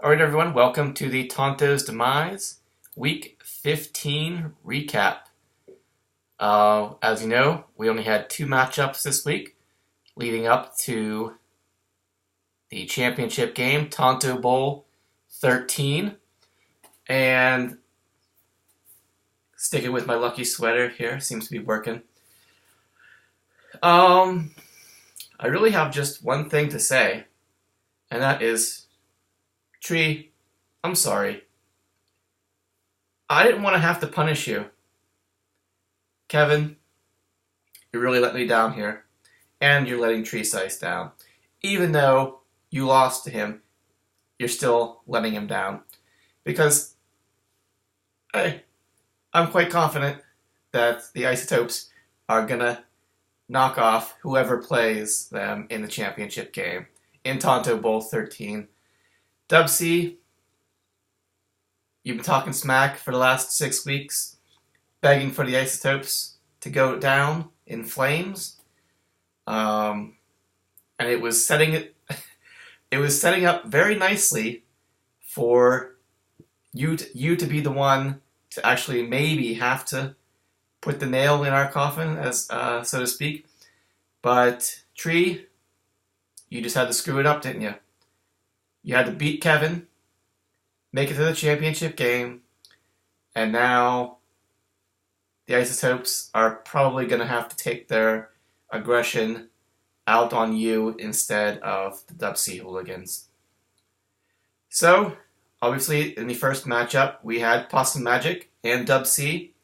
Alright everyone, welcome to the Tonto's Demise Week 15 recap. As you know, we only had two matchups this week, leading up to the championship game, Tonto Bowl 13. And sticking with my lucky sweater here, seems to be working. I really have just one thing to say, and that is, Tree, I'm sorry. I didn't want to have to punish you. Kevin, you really let me down here. And you're letting Tree Size down. Even though you lost to him, you're still letting him down. Because, hey, I'm quite confident that the Isotopes are going to knock off whoever plays them in the championship game in Tonto Bowl 13. Dub C, you've been talking smack for the last 6 weeks, begging for the Isotopes to go down in flames, and it was setting up very nicely for you to be the one to actually maybe have to put the nail in our coffin, as so to speak. But Tree, you just had to screw it up, didn't you? You had to beat Kevin, make it to the championship game, and now the Isotopes are probably going to have to take their aggression out on you instead of the Dub C hooligans. So, obviously, in the first matchup, we had Possum Magic and Dub C.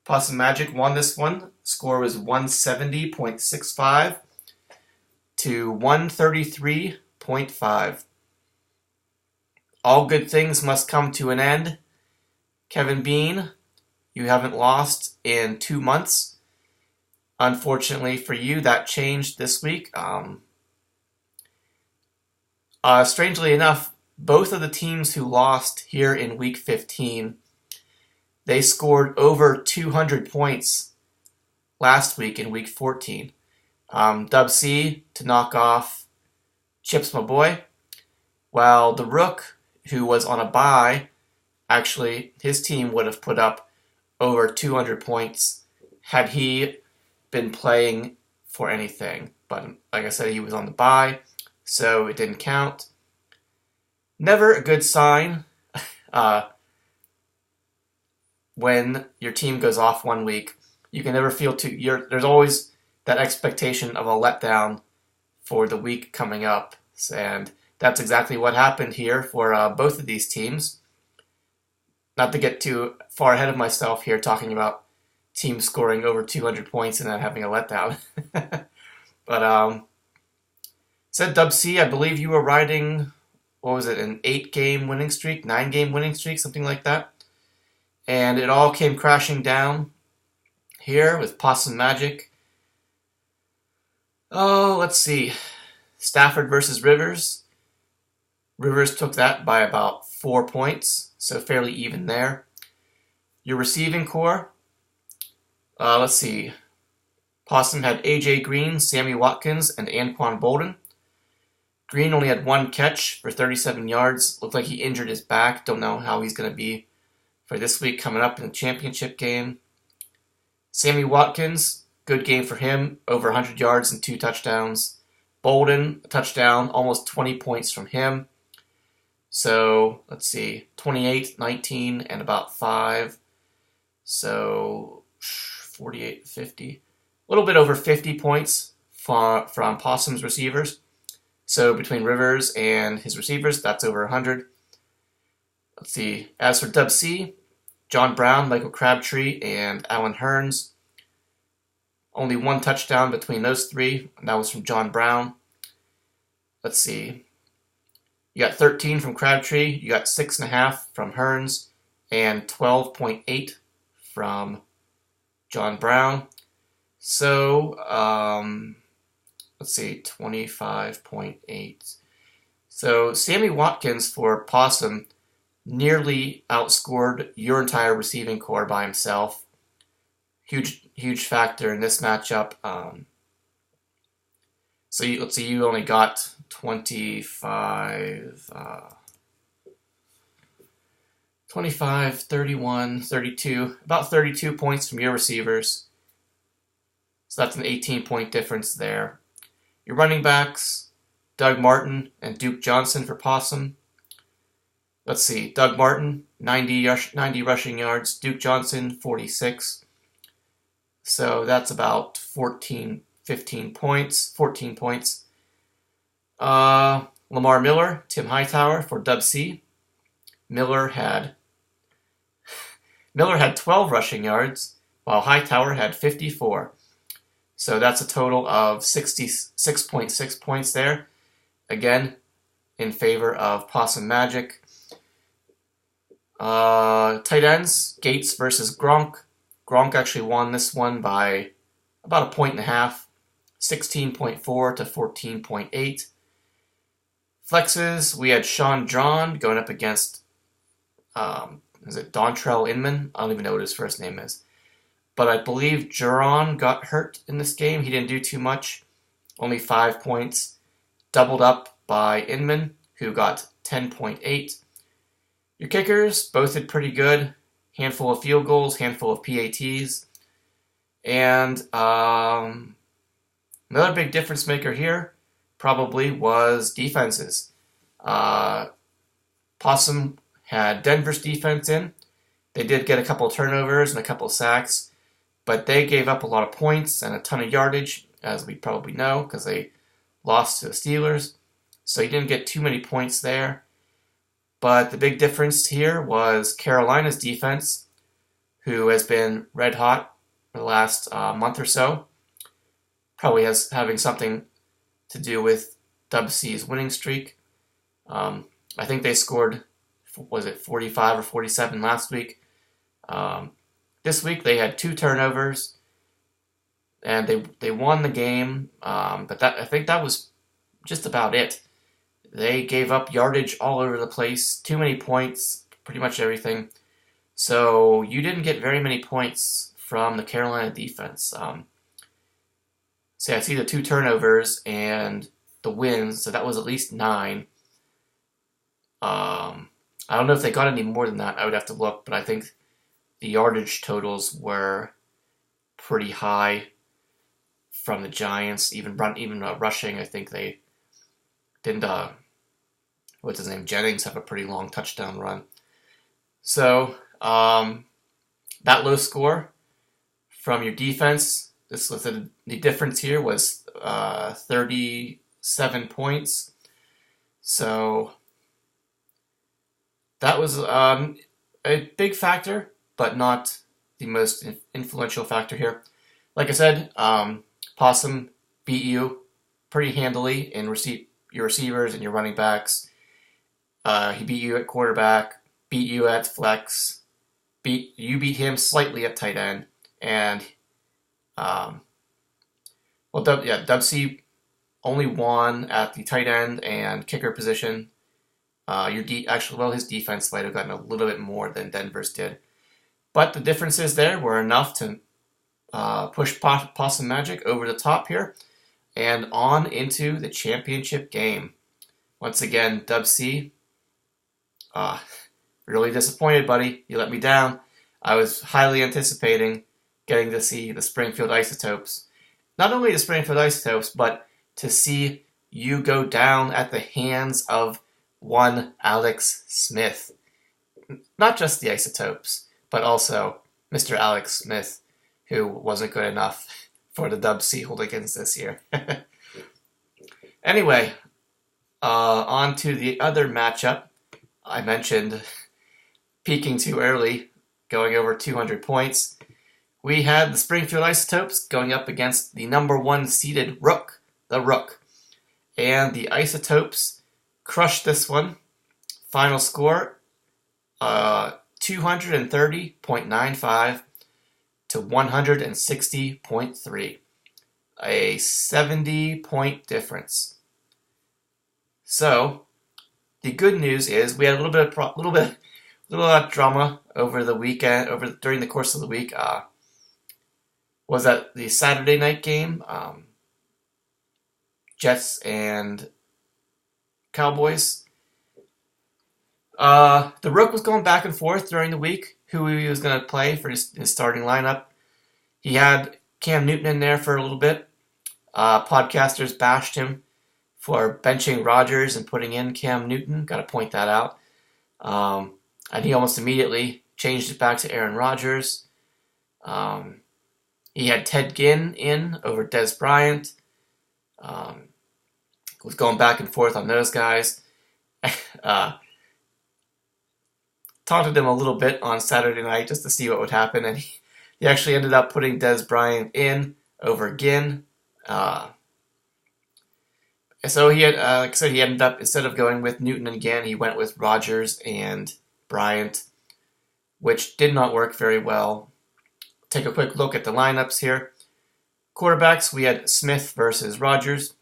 Possum Magic won this one. Score was 170.65 to 133.5. All good things must come to an end. Kevin Bean, you haven't lost in 2 months. Unfortunately for you, that changed this week. Strangely enough, both of the teams who lost here in Week 15, they scored over 200 points last week in Week 14. Dub C to knock off Chips My Boy, while the Rook, who was on a bye, actually, his team would have put up over 200 points had he been playing for anything. But like I said, he was on the bye, so it didn't count. Never a good sign when your team goes off 1 week. You can never feel there's always that expectation of a letdown for the week coming up. And that's exactly what happened here for both of these teams. Not to get too far ahead of myself here talking about teams scoring over 200 points and then having a letdown. But said Dub C, I believe you were riding, what was it, an 8-game winning streak, 9-game winning streak, something like that. And it all came crashing down here with Possum Magic. Oh, let's see. Stafford versus Rivers. Rivers took that by about 4 points, so fairly even there. Your receiving core, let's see. Possum had A.J. Green, Sammy Watkins, and Anquan Bolden. Green only had 1 catch for 37 yards. Looked like he injured his back. Don't know how he's going to be for this week coming up in the championship game. Sammy Watkins, good game for him, over 100 yards and 2 touchdowns. Bolden, a touchdown, almost 20 points from him. So, let's see, 28, 19, and about 5. So, 48, 50. A little bit over 50 points from Possum's receivers. So, between Rivers and his receivers, that's over 100. Let's see, as for Dub C, John Brown, Michael Crabtree, and Alan Hearns. Only 1 touchdown between those 3, and that was from John Brown. Let's see. You got 13 from Crabtree, you got 6.5 from Hearns, and 12.8 from John Brown. So, let's see, 25.8. So, Sammy Watkins for Possum nearly outscored your entire receiving core by himself. Huge factor in this matchup. So let's see, you only got 25 25, 31, 32, about 32 points from your receivers. So that's an 18-point difference there. Your running backs, Doug Martin and Duke Johnson for Possum. Let's see, Doug Martin, 90 rushing yards, Duke Johnson, 46. So that's about 14 points. Lamar Miller, Tim Hightower for Dub C. Miller had 12 rushing yards, while Hightower had 54. So that's a total of 66.6 points there. Again, in favor of Possum Magic. Tight ends, Gates versus Gronk. Gronk actually won this one by about 1.5 points, 16.4 to 14.8. Flexes, we had Sean John going up against, is it Dontrell Inman? I don't even know what his first name is. But I believe Jaron got hurt in this game. He didn't do too much, only 5 points. Doubled up by Inman, who got 10.8. Your kickers both did pretty good. Handful of field goals, handful of PATs. And another big difference maker here probably was defenses. Possum had Denver's defense in. They did get a couple of turnovers and a couple of sacks, but they gave up a lot of points and a ton of yardage, as we probably know, because they lost to the Steelers. So you didn't get too many points there. But the big difference here was Carolina's defense, who has been red hot for the last month or so. Probably having something to do with Dub C's winning streak. I think they scored, was it 45 or 47 last week? This week they had 2 turnovers, and they won the game. But I think that was just about it. They gave up yardage all over the place, too many points, pretty much everything. So you didn't get very many points from the Carolina defense. I see the 2 turnovers and the wins, so that was at least 9. I don't know if they got any more than that. I would have to look, but I think the yardage totals were pretty high from the Giants. Even rushing, I think they didn't. What's his name? Jennings have a pretty long touchdown run. So that low score from your defense. This was the difference here was 37 points. So that was a big factor, but not the most influential factor here. Like I said, Possum beat you pretty handily in your receivers and your running backs. He beat you at quarterback, beat you at flex, beat him slightly at tight end, and Dub C only won at the tight end and kicker position. His defense might have gotten a little bit more than Denver's did, but the differences there were enough to push Possum Magic over the top here and on into the championship game. Once again, Dub C, really disappointed, buddy. You let me down. I was highly anticipating getting to see the Springfield Isotopes. Not only the Springfield Isotopes, but to see you go down at the hands of one Alex Smith. Not just the Isotopes, but also Mr. Alex Smith, who wasn't good enough for the Dub C Hooligans this year. Anyway, on to the other matchup. I mentioned peaking too early, going over 200 points. We had the Springfield Isotopes going up against the number 1 seeded Rook, the Rook. And the Isotopes crushed this one. Final score, 230.95 to 160.3. A 70-point difference. So, the good news is we had a little bit of drama over the weekend, during the course of the week. Was that the Saturday night game? Jets and Cowboys. The Rook was going back and forth during the week who he was going to play for his starting lineup. He had Cam Newton in there for a little bit. Podcasters bashed him for benching Rodgers and putting in Cam Newton. Got to point that out. And he almost immediately changed it back to Aaron Rodgers. He had Ted Ginn in over Des Bryant. Was going back and forth on those guys. Taunted him a little bit on Saturday night just to see what would happen, and he actually ended up putting Des Bryant in over Ginn. So he had, like I said, he ended up, instead of going with Newton and Ginn, he went with Rodgers and Bryant, which did not work very well. Take a quick look at the lineups here. Quarterbacks, we had Smith versus Rodgers,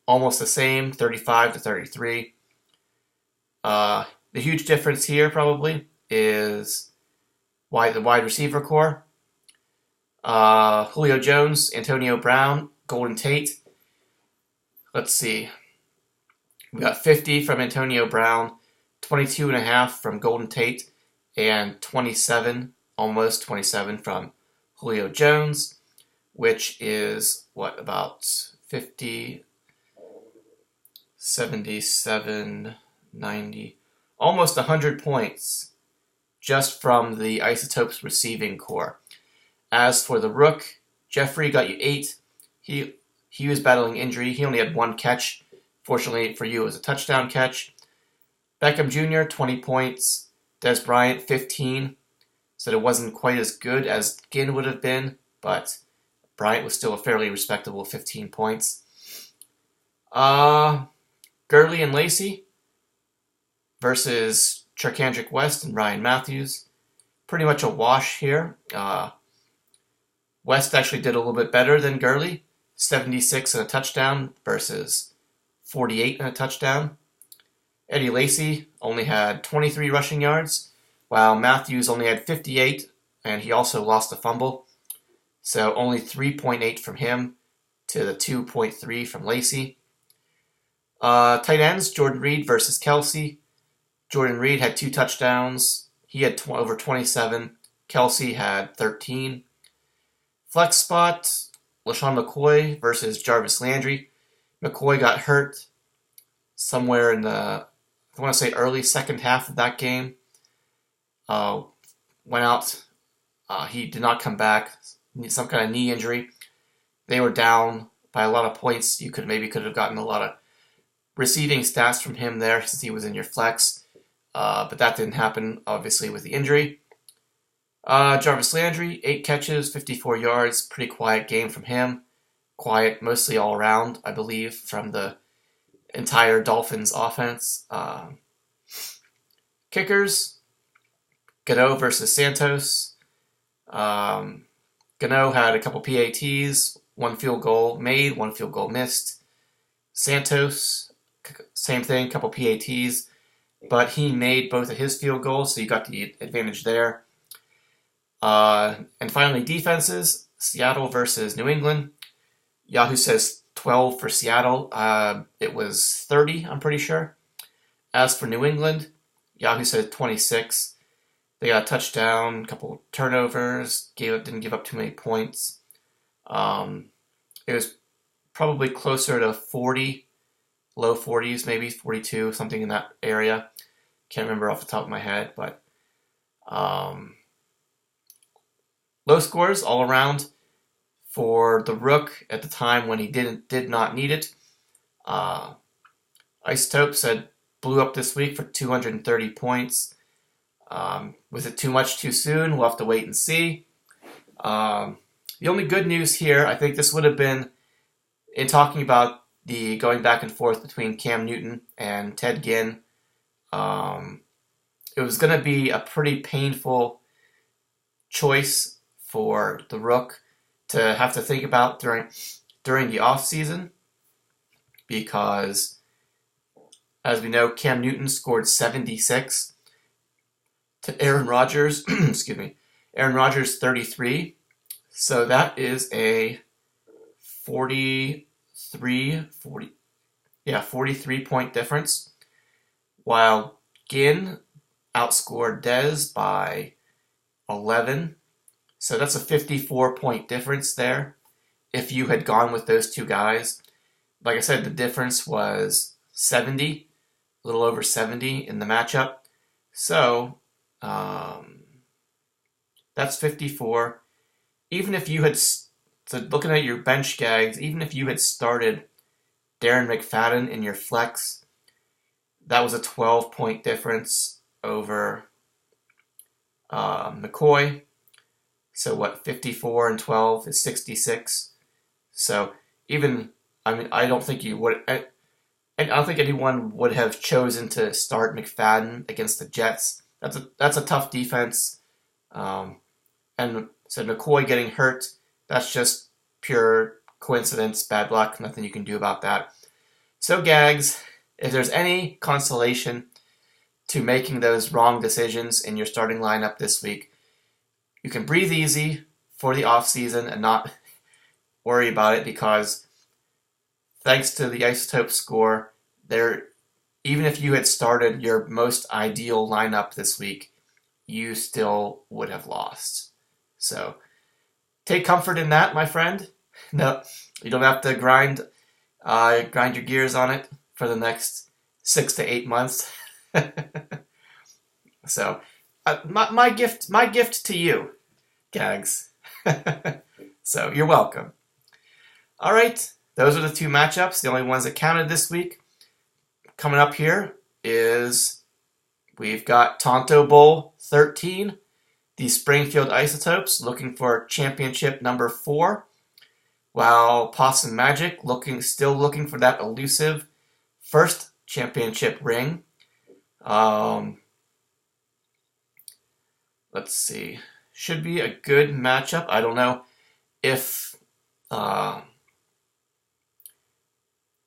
almost the same, 35 to 33. The huge difference here probably is the wide receiver core. Julio Jones, Antonio Brown, Golden Tate. Let's see. We got 50 from Antonio Brown, 22.5 from Golden Tate, and 27, almost 27 from Julio Jones, which is, about 50, 77, 90, almost 100 points just from the Isotopes receiving core. As for the Rook, Jeffrey got you 8. He was battling injury. He only had 1 catch. Fortunately for you, it was a touchdown catch. Beckham Jr., 20 points. Des Bryant, 15. Said it wasn't quite as good as Ginn would have been, but Bryant was still a fairly respectable 15 points. Gurley and Lacey versus Charkandrick West and Ryan Matthews. Pretty much a wash here. West actually did a little bit better than Gurley. 76 and a touchdown versus 48 and a touchdown. Eddie Lacy only had 23 rushing yards, while Matthews only had 58, and he also lost a fumble. So only 3.8 from him to the 2.3 from Lacy. Tight ends, Jordan Reed versus Kelsey. Jordan Reed had 2 touchdowns. He had over 27. Kelsey had 13. Flex spot, LaShawn McCoy versus Jarvis Landry. McCoy got hurt somewhere in the, I want to say, early second half of that game. Went out. He did not come back. Some kind of knee injury. They were down by a lot of points. You could have gotten a lot of receiving stats from him there since he was in your flex. But that didn't happen, obviously, with the injury. Jarvis Landry, 8 catches, 54 yards. Pretty quiet game from him. Quiet mostly all around, I believe, from the entire Dolphins offense. Kickers, Gano versus Santos. Gano had a couple PATs, 1 field goal made, 1 field goal missed. Santos, same thing, couple PATs, but he made both of his field goals, so you got the advantage there. And finally, defenses, Seattle versus New England. Yahoo says 12 for Seattle. It was 30, I'm pretty sure. As for New England, Yahoo said 26. They got a touchdown, a couple turnovers, didn't give up too many points. It was probably closer to 40, low 40s, maybe 42, something in that area. Can't remember off the top of my head, but low scores all around for the Rook at the time when he did not need it. Isotope said blew up this week for 230 points. Was it too much too soon? We'll have to wait and see. The only good news here, I think this would have been, in talking about the going back and forth between Cam Newton and Ted Ginn, it was going to be a pretty painful choice for the Rook to have to think about during the off season, because, as we know, Cam Newton scored 76 to Aaron Rodgers, excuse me, Aaron Rodgers 33. So that is a 43 point difference. While Ginn outscored Dez by 11. So that's a 54-point difference there. If you had gone with those two guys, like I said, the difference was 70, a little over 70 in the matchup. So that's 54. Even if you had, so looking at your bench gags, even if you had started Darren McFadden in your flex, that was a 12-point difference over McCoy. So what, 54 and 12 is 66. So even, I don't think you would, I don't think anyone would have chosen to start McFadden against the Jets. That's a tough defense. And so McCoy getting hurt, that's just pure coincidence, bad luck, nothing you can do about that. So Gags, if there's any consolation to making those wrong decisions in your starting lineup this week, you can breathe easy for the off season and not worry about it, because thanks to the Isotope score, even if you had started your most ideal lineup this week, you still would have lost. So take comfort in that, my friend. No, you don't have to grind your gears on it for the next 6 to 8 months. So my gift to you, Gags. So you're welcome. All right, those are the two matchups, the only ones that counted this week. Coming up here is we've got Tonto Bowl 13, the Springfield Isotopes looking for championship number 4, while Possum Magic still looking for that elusive first championship ring. Let's see. Should be a good matchup. I don't know if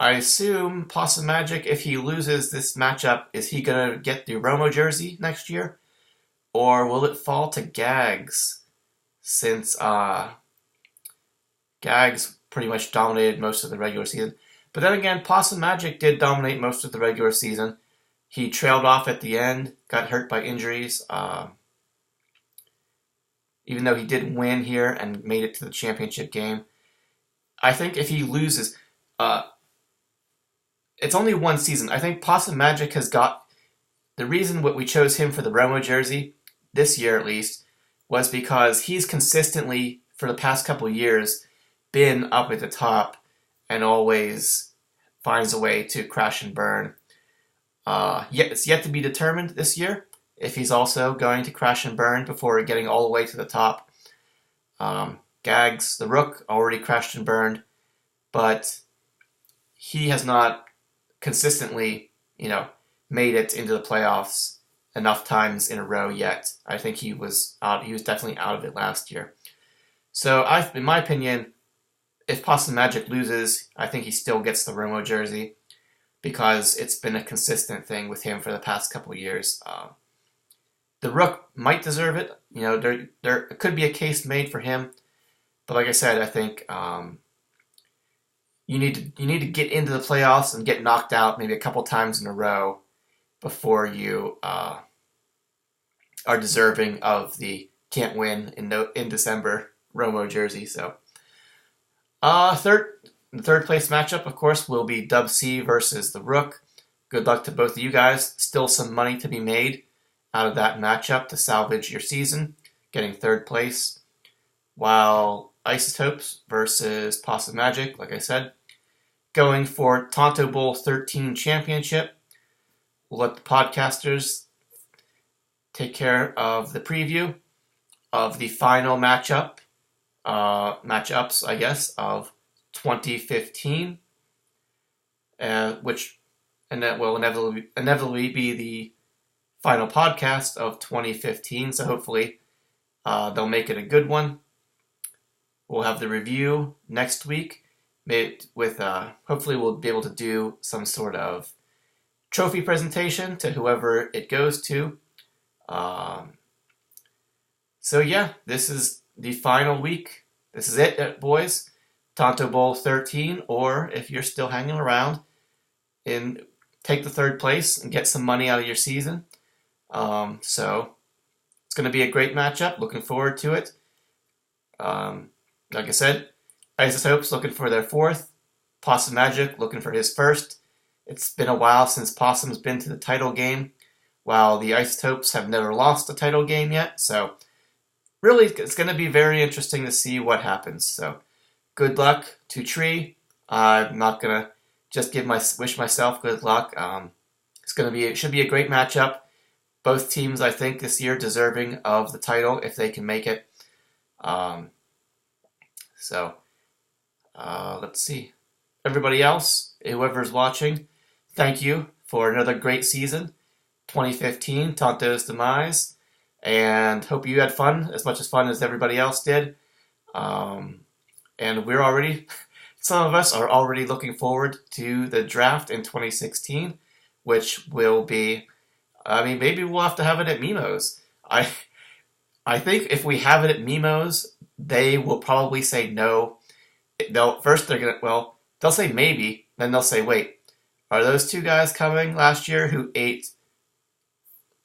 I assume Possum Magic, if he loses this matchup, is he going to get the Romo jersey next year? Or will it fall to Gags? Since Gags pretty much dominated most of the regular season. But then again, Possum Magic did dominate most of the regular season. He trailed off at the end, got hurt by injuries. Even though he did win here and made it to the championship game. I think if he loses... it's only one season. I think Possum Magic has got... The reason we chose him for the Romo jersey, this year at least, was because he's consistently, for the past couple years, been up at the top and always finds a way to crash and burn. It's yet to be determined this year if he's also going to crash and burn before getting all the way to the top. Gags, the Rook, already crashed and burned, but he has not consistently, made it into the playoffs enough times in a row yet. I think he was out. He was definitely out of it last year. So, in my opinion, if Possum Magic loses, I think he still gets the Romo jersey because it's been a consistent thing with him for the past couple of years. The Rook might deserve it. There could be a case made for him, but like I said, I think you need to get into the playoffs and get knocked out maybe a couple times in a row before you are deserving of the can't win in December Romo jersey. So, the third place matchup, of course, will be Dub C versus the Rook. Good luck to both of you guys. Still some money to be made out of that matchup to salvage your season, getting third place. While Isotopes versus Possum Magic, like I said, going for Tonto Bowl 13 championship. We'll let the podcasters take care of the preview of the final matchups, I guess, of 2015, and that will inevitably be the final podcast of 2015. So hopefully, they'll make it a good one. We'll have the review next week. Hopefully we'll be able to do some sort of trophy presentation to whoever it goes to. So yeah, this is the final week. This is it, boys. Tonto Bowl 13, or if you're still hanging around, take the third place and get some money out of your season. So it's going to be a great matchup. Looking forward to it. Like I said, Isotopes looking for their fourth. Possum Magic looking for his first. It's been a while since Possum's been to the title game, while the Isotopes have never lost a title game yet. So really, it's going to be very interesting to see what happens. So good luck to Tree. I'm not going to just wish myself good luck. It should be a great matchup. Both teams, I think, this year deserving of the title if they can make it. Let's see. Everybody else, whoever's watching, thank you for another great season, 2015, Tonto's Demise, and hope you had fun, as much as fun as everybody else did. And some of us are already looking forward to the draft in 2016, which will be, maybe we'll have to have it at Mimo's. I think if we have it at Mimo's, they will probably say no. They'll say maybe, then they'll say, wait, are those two guys coming last year who ate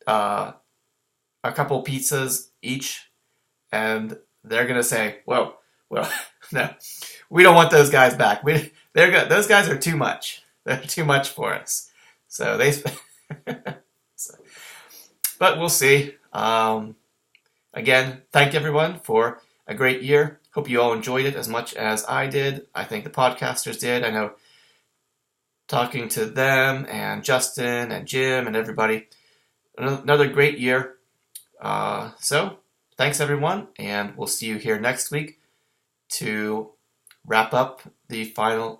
a couple pizzas each? And they're going to say, well, no, we don't want those guys back. Those guys are too much. They're too much for us. So but we'll see. Again, thank everyone for a great year. Hope you all enjoyed it as much as I did. I think the podcasters did. I know talking to them and Justin and Jim and everybody. Another great year. So thanks everyone, and we'll see you here next week to wrap up the final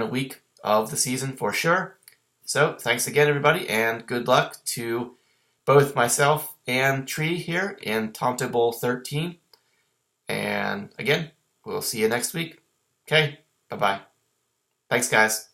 week of the season for sure. So thanks again everybody, and good luck to both myself and Tree here in Tonto Bowl 13. And again, we'll see you next week. Okay, bye-bye. Thanks, guys.